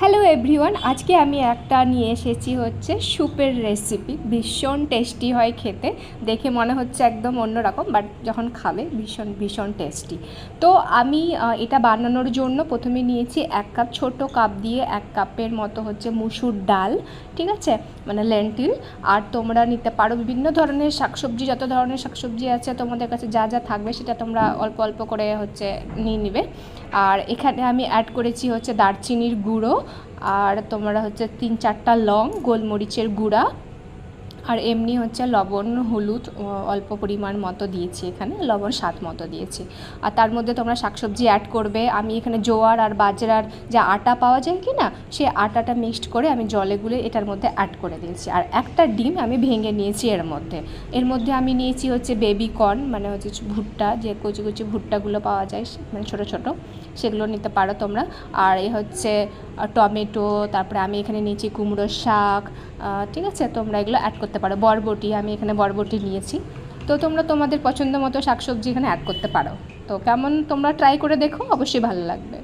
Hello everyone, আজকে আমি একটা নিয়ে এসেছি হচ্ছে স্যুপের রেসিপি। ভীষণ টেস্টি হয় খেতে, দেখে মনে হচ্ছে একদম অন্যরকম, বাট যখন খাবে ভীষণ ভীষণ টেস্টি। তো আমি এটা বানানোর জন্য প্রথমে নিয়েছি 1 কাপ, ছোটো কাপ দিয়ে 1 কাপের মতো হচ্ছে মুসুর ডাল, ঠিক আছে, মানে লেন্টিল। আর তোমরা নিতে পারো বিভিন্ন ধরনের শাকসবজি, যত ধরনের শাকসবজি আছে তোমাদের কাছে যা যা থাকবে সেটা তোমরা অল্প অল্প করে হচ্ছে নিয়ে নিবে। আর এখানে আমি অ্যাড করেছি হচ্ছে দারচিনির গুঁড়ো, আর তোমরা হচ্ছে 3-4টা লং, গোলমরিচের গুঁড়া, আর এমনি হচ্ছে লবণ হলুদ অল্প পরিমাণ মতো দিয়েছি, এখানে লবণ স্বাদ মতো দিয়েছি। আর তার মধ্যে তোমরা শাকসবজি অ্যাড করবে। আমি এখানে জোয়ার আর বাজরার যে আটা পাওয়া যায় কি না, সেই আটাটা মিক্সড করে আমি জলে গুলে এটার মধ্যে অ্যাড করে দিয়েছি। আর একটা ডিম আমি ভেঙে নিয়েছি এর মধ্যে আমি নিয়েছি হচ্ছে বেবি কর্ন, মানে হচ্ছে ভুট্টা, যে কচি কচি ভুট্টাগুলো পাওয়া যায়, মানে ছোটো ছোটো, সেগুলো নিতে পারো তোমরা। আর এই হচ্ছে টমেটো, তারপরে আমি এখানে নিয়েছি কুমড়োর শাক, ঠিক আছে, তোমরা এগুলো অ্যাড করতে পারো। বরবটি, আমি এখানে বরবটি নিয়েছি। তো তোমরা তোমাদের পছন্দ মতো শাকসবজি এখানে অ্যাড করতে পারো। তো কেমন, তোমরা ট্রাই করে দেখো, অবশ্যই ভালো লাগবে।